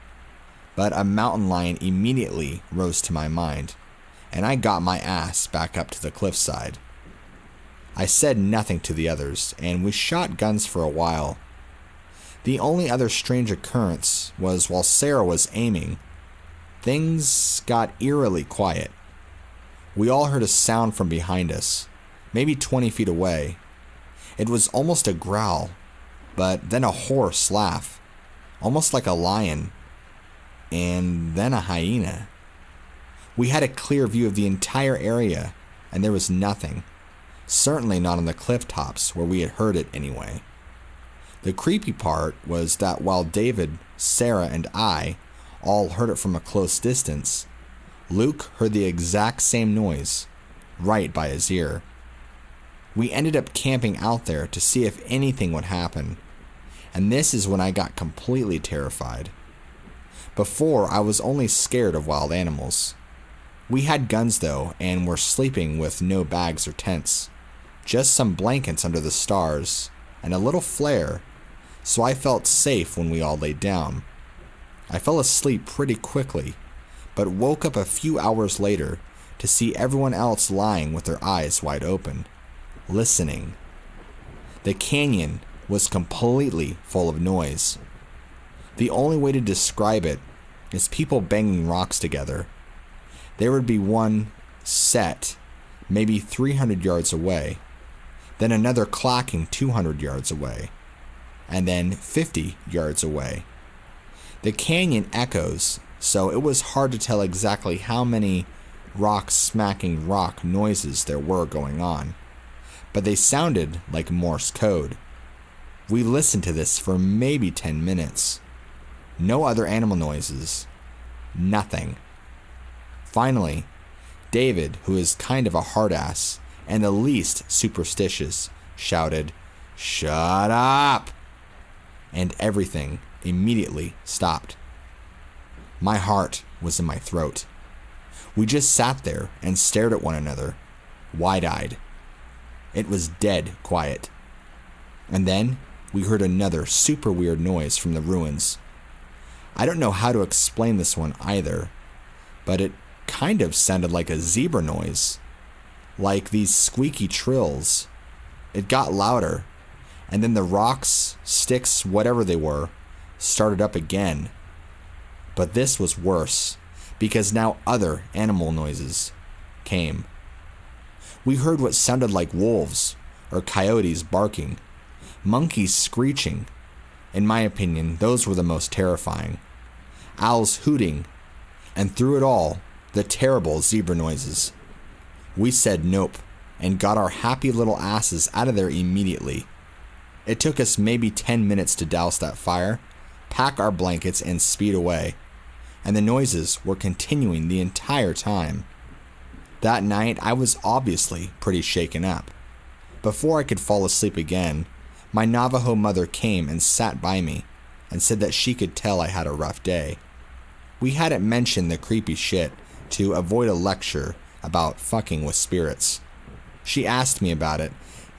but a mountain lion immediately rose to my mind, and I got my ass back up to the cliffside. I said nothing to the others, and we shot guns for a while. The only other strange occurrence was while Sarah was aiming, things got eerily quiet. We all heard a sound from behind us, maybe 20 feet away. It was almost a growl, but then a hoarse laugh, almost like a lion, and then a hyena. We had a clear view of the entire area, and there was nothing. Certainly not on the cliff tops where we had heard it anyway. The creepy part was that while David, Sarah, and I all heard it from a close distance, Luke heard the exact same noise, right by his ear. We ended up camping out there to see if anything would happen, and this is when I got completely terrified. Before, I was only scared of wild animals. We had guns though, and were sleeping with no bags or tents, just some blankets under the stars, and a little flare, so I felt safe when we all laid down. I fell asleep pretty quickly, but woke up a few hours later to see everyone else lying with their eyes wide open, listening. The canyon was completely full of noise. The only way to describe it is people banging rocks together. There would be one set, maybe 300 yards away, then another clacking 200 yards away, and then 50 yards away. The canyon echoes, so it was hard to tell exactly how many rock smacking rock noises there were going on, but they sounded like Morse code. We listened to this for maybe 10 minutes. No other animal noises. Nothing. Finally, David, who is kind of a hard ass and the least superstitious, shouted, "Shut up!" And everything immediately stopped. My heart was in my throat. We just sat there and stared at one another, wide-eyed. It was dead quiet. And then we heard another super weird noise from the ruins. I don't know how to explain this one either, but it kind of sounded like a zebra noise, like these squeaky trills. It got louder, and then the rocks, sticks, whatever they were, started up again. But this was worse, because now other animal noises came. We heard what sounded like wolves or coyotes barking, monkeys screeching. In my opinion, those were the most terrifying. Owls hooting, and through it all, the terrible zebra noises. We said nope, and got our happy little asses out of there immediately. It took us maybe 10 minutes to douse that fire, pack our blankets, and speed away. And the noises were continuing the entire time. That night, I was obviously pretty shaken up. Before I could fall asleep again, my Navajo mother came and sat by me and said that she could tell I had a rough day. We hadn't mentioned the creepy shit to avoid a lecture about fucking with spirits. She asked me about it,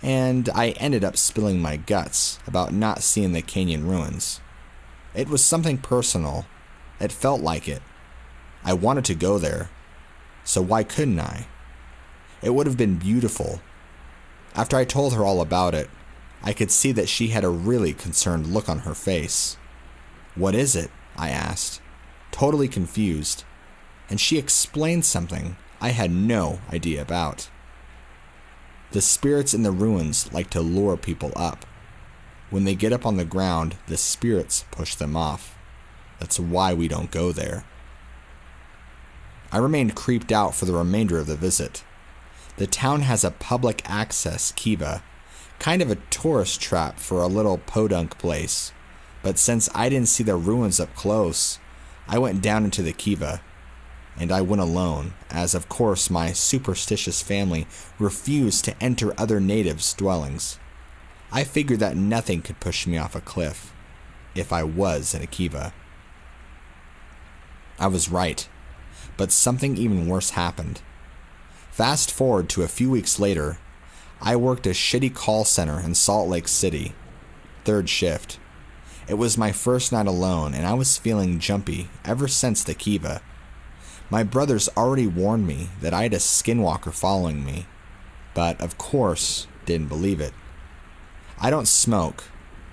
and I ended up spilling my guts about not seeing the canyon ruins. It was something personal. It felt like it. I wanted to go there, so why couldn't I? It would have been beautiful. After I told her all about it, I could see that she had a really concerned look on her face. "What is it?" I asked, totally confused, and she explained something I had no idea about. The spirits in the ruins like to lure people up. When they get up on the ground, the spirits push them off. That's why we don't go there. I remained creeped out for the remainder of the visit. The town has a public access kiva, kind of a tourist trap for a little podunk place, but since I didn't see the ruins up close, I went down into the kiva, and I went alone, as of course my superstitious family refused to enter other natives' dwellings. I figured that nothing could push me off a cliff, if I was in a kiva. I was right, but something even worse happened. Fast forward to a few weeks later, I worked a shitty call center in Salt Lake City, third shift. It was my first night alone, and I was feeling jumpy ever since the kiva. My brothers already warned me that I had a skinwalker following me, but of course didn't believe it. I don't smoke,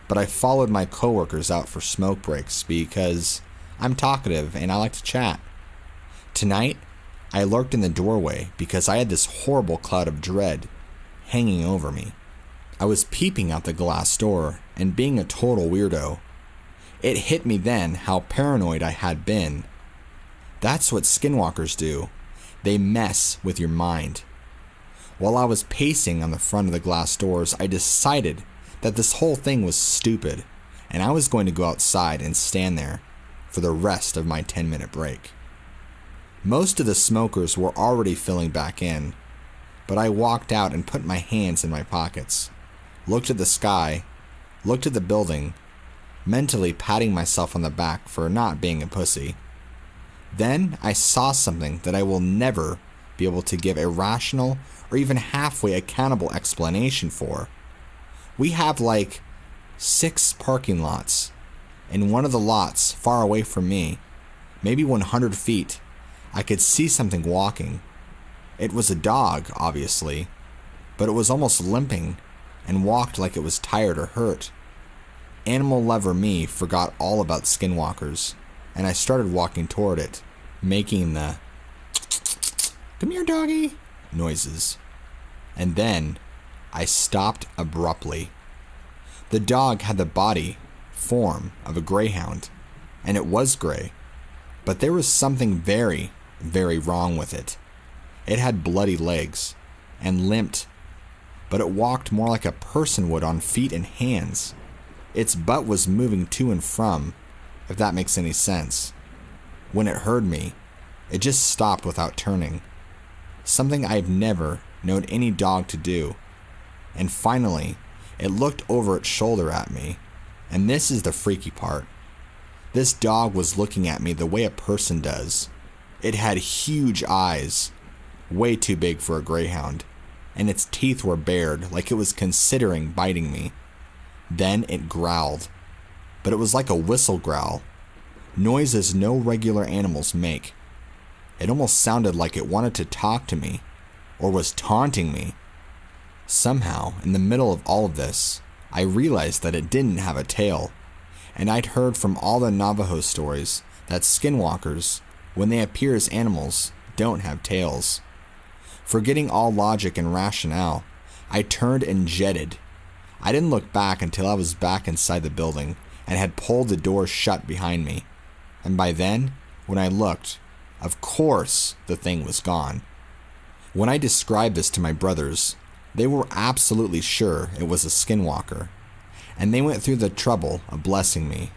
but I followed my coworkers out for smoke breaks because I'm talkative and I like to chat. Tonight, I lurked in the doorway because I had this horrible cloud of dread hanging over me. I was peeping out the glass door and being a total weirdo. It hit me then how paranoid I had been. That's what skinwalkers do. They mess with your mind. While I was pacing on the front of the glass doors, I decided that this whole thing was stupid, and I was going to go outside and stand there for the rest of my 10-minute break. Most of the smokers were already filling back in, but I walked out and put my hands in my pockets, looked at the sky, looked at the building, mentally patting myself on the back for not being a pussy. Then I saw something that I will never be able to give a rational or even halfway accountable explanation for. We have like 6 parking lots. In one of the lots far away from me, maybe 100 feet, I could see something walking. It was a dog, obviously, but it was almost limping and walked like it was tired or hurt. Animal lover me forgot all about skinwalkers, and I started walking toward it, making the "come here, doggy" noises. And then I stopped abruptly. The dog had the body, form of a greyhound, and it was gray, but there was something very, very wrong with it. It had bloody legs and limped, but it walked more like a person would on feet and hands. Its butt was moving to and from, if that makes any sense. When it heard me, it just stopped without turning, something I've never known any dog to do. And finally, it looked over its shoulder at me, and this is the freaky part. This dog was looking at me the way a person does. It had huge eyes, way too big for a greyhound, and its teeth were bared like it was considering biting me. Then it growled, but it was like a whistle growl, noises no regular animals make. It almost sounded like it wanted to talk to me, or was taunting me. Somehow, in the middle of all of this, I realized that it didn't have a tail, and I'd heard from all the Navajo stories that skinwalkers, when they appear as animals, don't have tails. Forgetting all logic and rationale, I turned and jetted. I didn't look back until I was back inside the building and had pulled the door shut behind me. And by then, when I looked, of course the thing was gone. When I described this to my brothers, they were absolutely sure it was a skinwalker, and they went through the trouble of blessing me,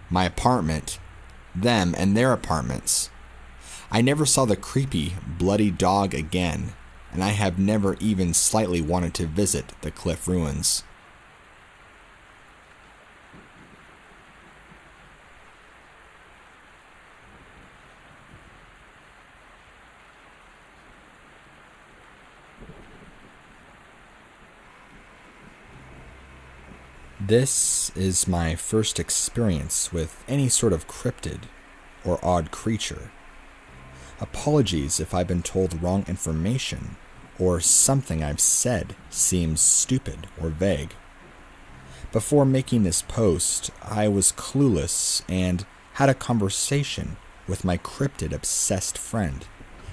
my apartment, them and their apartments. I never saw the creepy, bloody dog again, and I have never even slightly wanted to visit the cliff ruins. This is my first experience with any sort of cryptid or odd creature. Apologies if I've been told wrong information or something I've said seems stupid or vague. Before making this post, I was clueless and had a conversation with my cryptid-obsessed friend,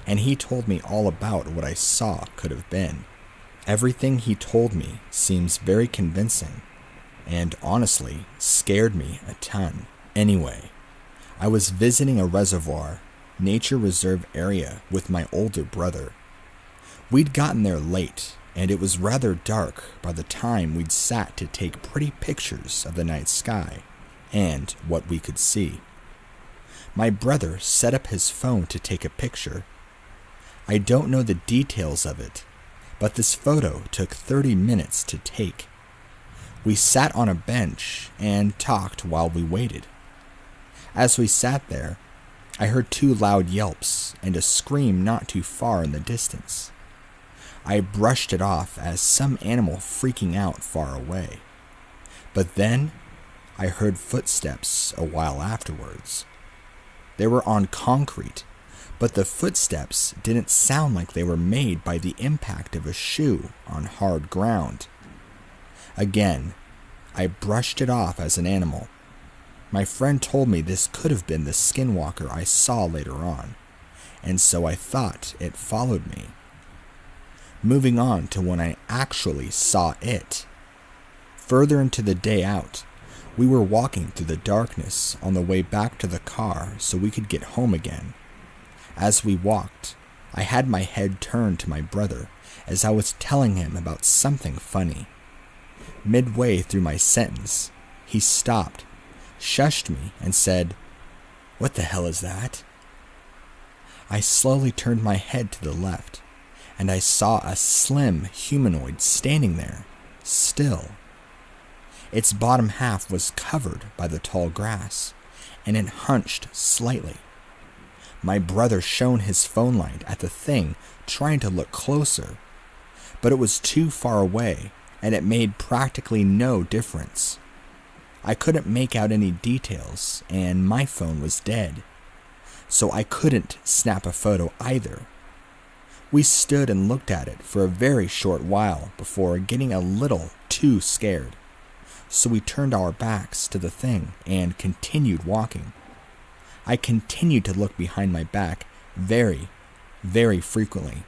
and he told me all about what I saw could have been. Everything he told me seems very convincing, and honestly scared me a ton. Anyway, I was visiting a reservoir, nature reserve area with my older brother. We'd gotten there late, and it was rather dark by the time we'd sat to take pretty pictures of the night sky and what we could see. My brother set up his phone to take a picture. I don't know the details of it, but this photo took 30 minutes to take. We sat on a bench and talked while we waited. As we sat there, I heard 2 loud yelps and a scream not too far in the distance. I brushed it off as some animal freaking out far away. But then, I heard footsteps a while afterwards. They were on concrete, but the footsteps didn't sound like they were made by the impact of a shoe on hard ground. Again, I brushed it off as an animal. My friend told me this could have been the skinwalker I saw later on, and so I thought it followed me. Moving on to when I actually saw it. Further into the day out, we were walking through the darkness on the way back to the car so we could get home again. As we walked, I had my head turned to my brother as I was telling him about something funny. Midway through my sentence, he stopped, shushed me, and said, "What the hell is that?" I slowly turned my head to the left, and I saw a slim humanoid standing there, still. Its bottom half was covered by the tall grass, and it hunched slightly. My brother shone his phone light at the thing, trying to look closer, but it was too far away, and it made practically no difference. I couldn't make out any details, and my phone was dead, so I couldn't snap a photo either. We stood and looked at it for a very short while before getting a little too scared, so we turned our backs to the thing and continued walking. I continued to look behind my back very, very frequently,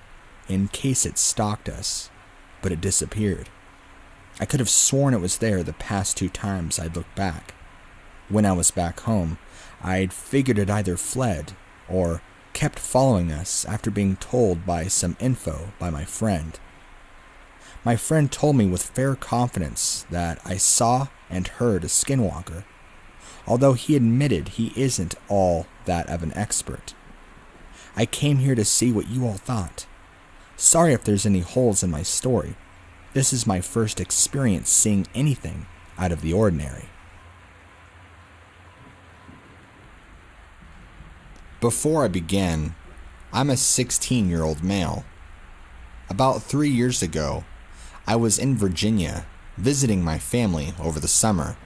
in case it stalked us, but it disappeared. I could have sworn it was there the past 2 times I'd looked back. When I was back home, I'd figured it either fled or kept following us after being told by some info by my friend. My friend told me with fair confidence that I saw and heard a skinwalker, although he admitted he isn't all that of an expert. I came here to see what you all thought. Sorry if there's any holes in my story. This is my first experience seeing anything out of the ordinary. Before I begin, I'm a 16-year-old male. About 3 years ago, I was in Virginia visiting my family over the summer.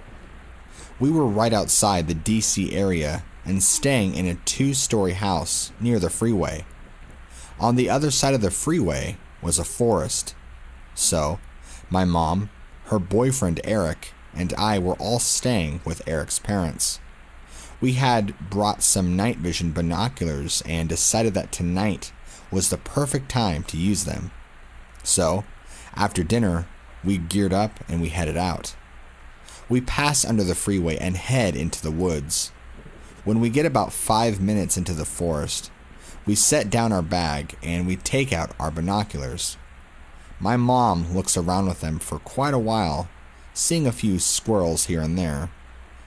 We were right outside the DC area and staying in a 2-story house near the freeway. On the other side of the freeway was a forest. So, my mom, her boyfriend Eric, and I were all staying with Eric's parents. We had brought some night vision binoculars and decided that tonight was the perfect time to use them. So, after dinner, we geared up and we headed out. We pass under the freeway and head into the woods. When we get about 5 minutes into the forest, we set down our bag and we take out our binoculars. My mom looks around with them for quite a while, seeing a few squirrels here and there.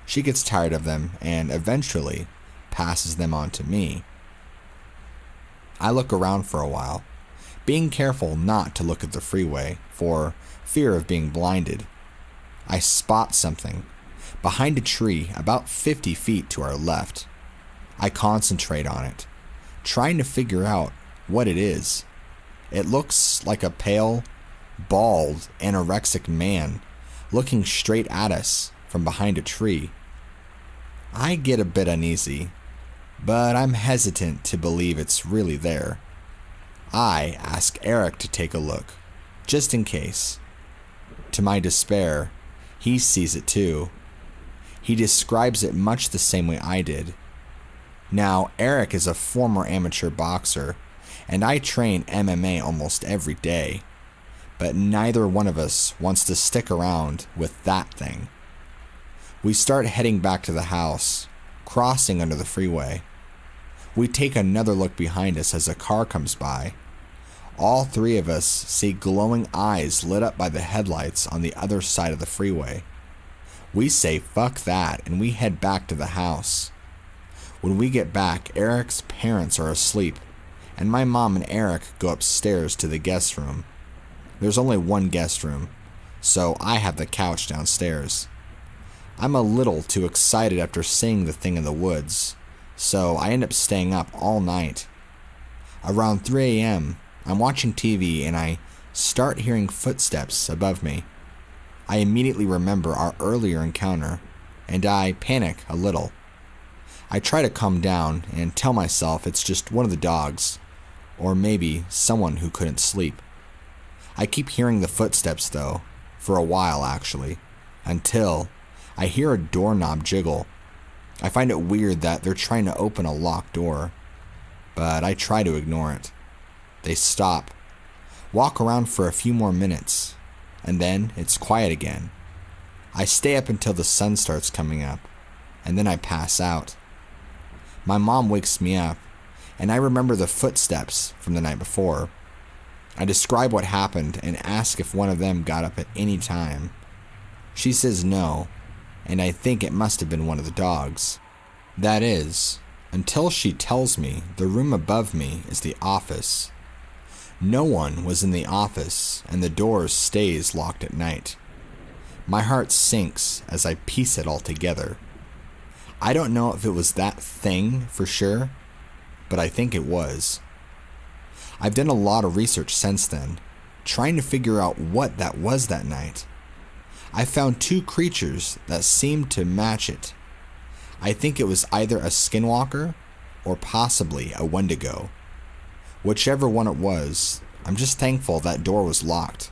She gets tired of them and eventually passes them on to me. I look around for a while, being careful not to look at the freeway for fear of being blinded. I spot something behind a tree about 50 feet to our left. I concentrate on it, trying to figure out what it is. It looks like a pale, bald, anorexic man looking straight at us from behind a tree. I get a bit uneasy, but I'm hesitant to believe it's really there. I ask Eric to take a look, just in case. To my despair, he sees it too. He describes it much the same way I did. Now, Eric is a former amateur boxer, and I train MMA almost every day, but neither one of us wants to stick around with that thing. We start heading back to the house, crossing under the freeway. We take another look behind us as a car comes by. All three of us see glowing eyes lit up by the headlights on the other side of the freeway. We say fuck that and we head back to the house. When we get back, Eric's parents are asleep, and my mom and Eric go upstairs to the guest room. There's only one guest room, so I have the couch downstairs. I'm a little too excited after seeing the thing in the woods, so I end up staying up all night. Around 3 a.m., I'm watching TV and I start hearing footsteps above me. I immediately remember our earlier encounter, and I panic a little. I try to calm down and tell myself it's just one of the dogs, or maybe someone who couldn't sleep. I keep hearing the footsteps though, for a while actually, until I hear a doorknob jiggle. I find it weird that they're trying to open a locked door, but I try to ignore it. They stop, walk around for a few more minutes, and then it's quiet again. I stay up until the sun starts coming up, and then I pass out. My mom wakes me up, and I remember the footsteps from the night before. I describe what happened and ask if one of them got up at any time. She says no, and I think it must have been one of the dogs. That is, until she tells me the room above me is the office. No one was in the office, and the door stays locked at night. My heart sinks as I piece it all together. I don't know if it was that thing for sure, but I think it was. I've done a lot of research since then, trying to figure out what that was that night. I found 2 creatures that seemed to match it. I think it was either a Skinwalker or possibly a Wendigo. Whichever one it was, I'm just thankful that door was locked.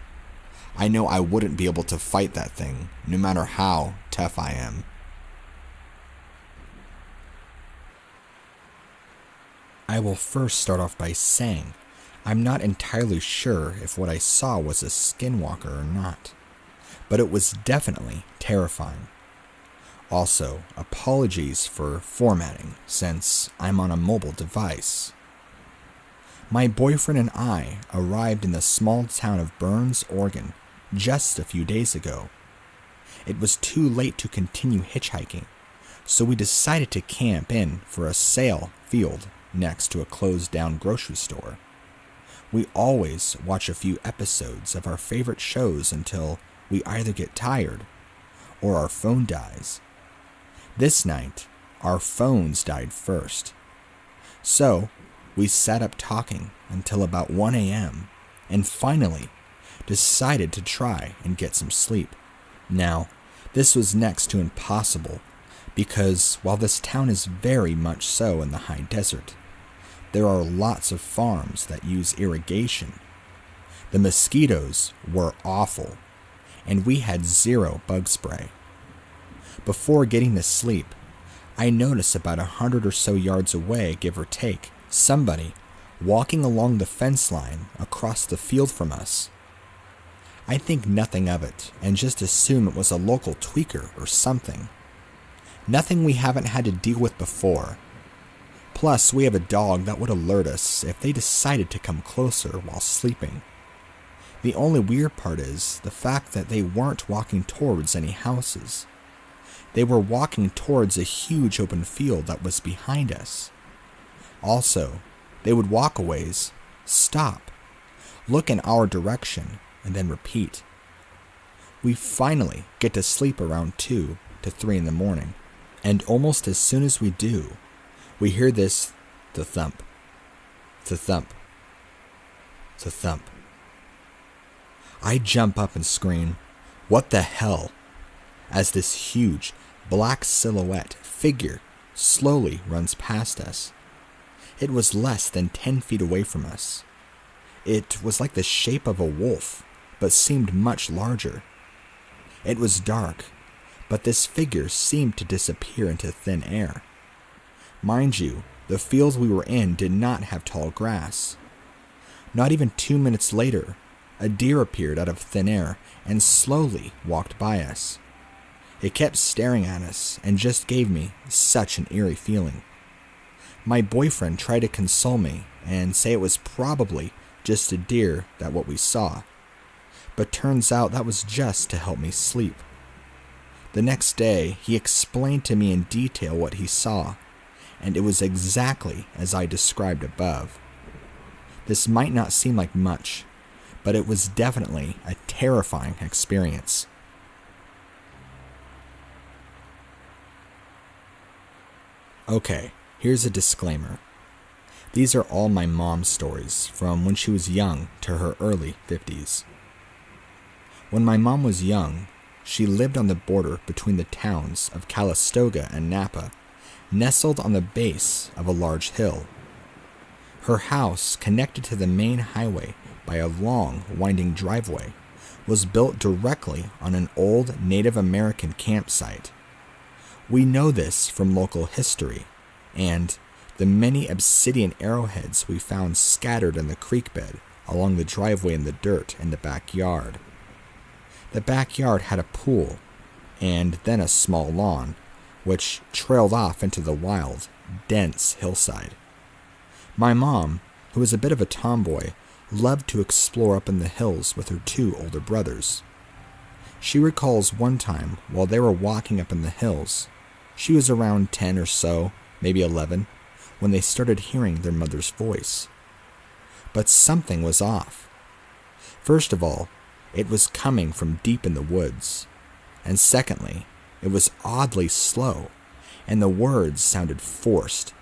I know I wouldn't be able to fight that thing, no matter how tough I am. I will first start off by saying I'm not entirely sure if what I saw was a skinwalker or not, but it was definitely terrifying. Also, apologies for formatting since I'm on a mobile device. My boyfriend and I arrived in the small town of Burns, Oregon, just a few days ago. It was too late to continue hitchhiking, so we decided to camp in for a sail field next to a closed-down grocery store. We always watch a few episodes of our favorite shows until we either get tired or our phone dies. This night, our phones died first. So, we sat up talking until about 1 a.m. and finally decided to try and get some sleep. Now, this was next to impossible, because while this town is very much so in the high desert, there are lots of farms that use irrigation. The mosquitoes were awful, and we had zero bug spray. Before getting to sleep, I noticed about 100 or so yards away, give or take, somebody walking along the fence line across the field from us. I think nothing of it and just assume it was a local tweaker or something. Nothing we haven't had to deal with before. Plus, we have a dog that would alert us if they decided to come closer while sleeping. The only weird part is the fact that they weren't walking towards any houses. They were walking towards a huge open field that was behind us. Also, they would walk a ways, stop, look in our direction, and then repeat. We finally get to sleep around 2 to 3 in the morning, and almost as soon as we do, we hear this thump, thump, thump. I jump up and scream, "What the hell?" as this huge black silhouette figure slowly runs past us. It was less than 10 feet away from us. It was like the shape of a wolf, but seemed much larger. It was dark, but this figure seemed to disappear into thin air. Mind you, the field we were in did not have tall grass. Not even 2 minutes later, a deer appeared out of thin air and slowly walked by us. It kept staring at us and just gave me such an eerie feeling. My boyfriend tried to console me and say it was probably just a deer that what we saw, but turns out that was just to help me sleep. The next day, he explained to me in detail what he saw, and it was exactly as I described above. This might not seem like much, but it was definitely a terrifying experience. Okay, here's a disclaimer. These are all my mom's stories from when she was young to her early 50s. When my mom was young, she lived on the border between the towns of Calistoga and Napa, nestled on the base of a large hill. Her house, connected to the main highway by a long, winding driveway, was built directly on an old Native American campsite. We know this from local history, and the many obsidian arrowheads we found scattered in the creek bed along the driveway in the dirt in the backyard. The backyard had a pool, and then a small lawn, which trailed off into the wild, dense hillside. My mom, who was a bit of a tomboy, loved to explore up in the hills with her 2 older brothers. She recalls one time while they were walking up in the hills, she was around 10 or so, maybe 11, when they started hearing their mother's voice. But something was off. First of all, it was coming from deep in the woods, and secondly, it was oddly slow, and the words sounded forced,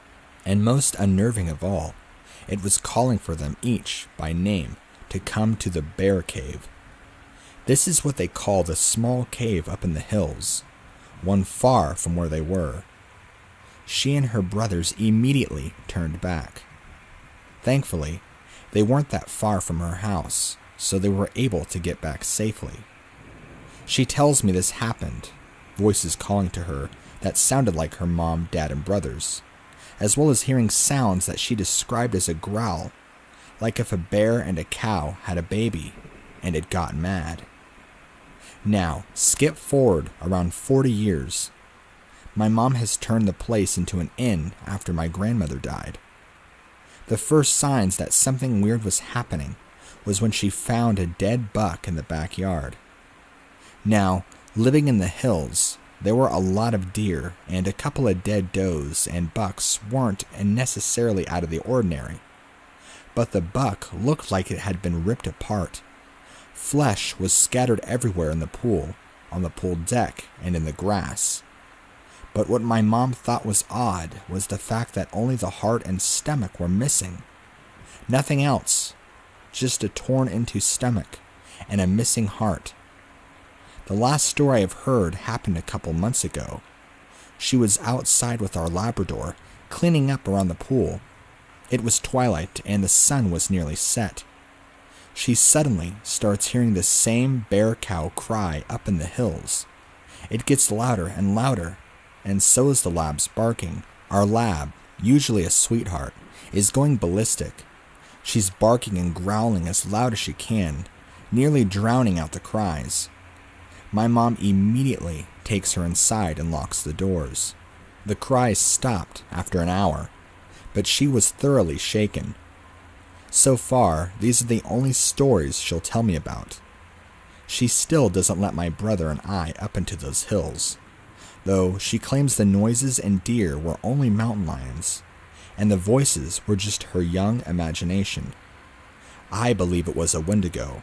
and most unnerving of all, it was calling for them each by name to come to the bear cave. This is what they call the small cave up in the hills, one far from where they were. She and her brothers immediately turned back. Thankfully, they weren't that far from her house, so they were able to get back safely. She tells me this happened, voices calling to her that sounded like her mom, dad, and brothers, as well as hearing sounds that she described as a growl, like if a bear and a cow had a baby and it got mad. Now, skip forward around 40 years. My mom has turned the place into an inn after my grandmother died. The first signs that something weird was happening was when she found a dead buck in the backyard. Now, living in the hills, there were a lot of deer, and a couple of dead does and bucks weren't necessarily out of the ordinary. But the buck looked like it had been ripped apart. Flesh was scattered everywhere in the pool, on the pool deck, and in the grass. But what my mom thought was odd was the fact that only the heart and stomach were missing. Nothing else, just a torn into stomach and a missing heart. The last story I've heard happened a couple months ago. She was outside with our Labrador, cleaning up around the pool. It was twilight and the sun was nearly set. She suddenly starts hearing the same bear cow cry up in the hills. It gets louder and louder, and so is the lab's barking. Our lab, usually a sweetheart, is going ballistic. She's barking and growling as loud as she can, nearly drowning out the cries. My mom immediately takes her inside and locks the doors. The cries stopped after an hour, but she was thoroughly shaken. So far, these are the only stories she'll tell me about. She still doesn't let my brother and I up into those hills, though she claims the noises and deer were only mountain lions, and the voices were just her young imagination. I believe it was a Wendigo,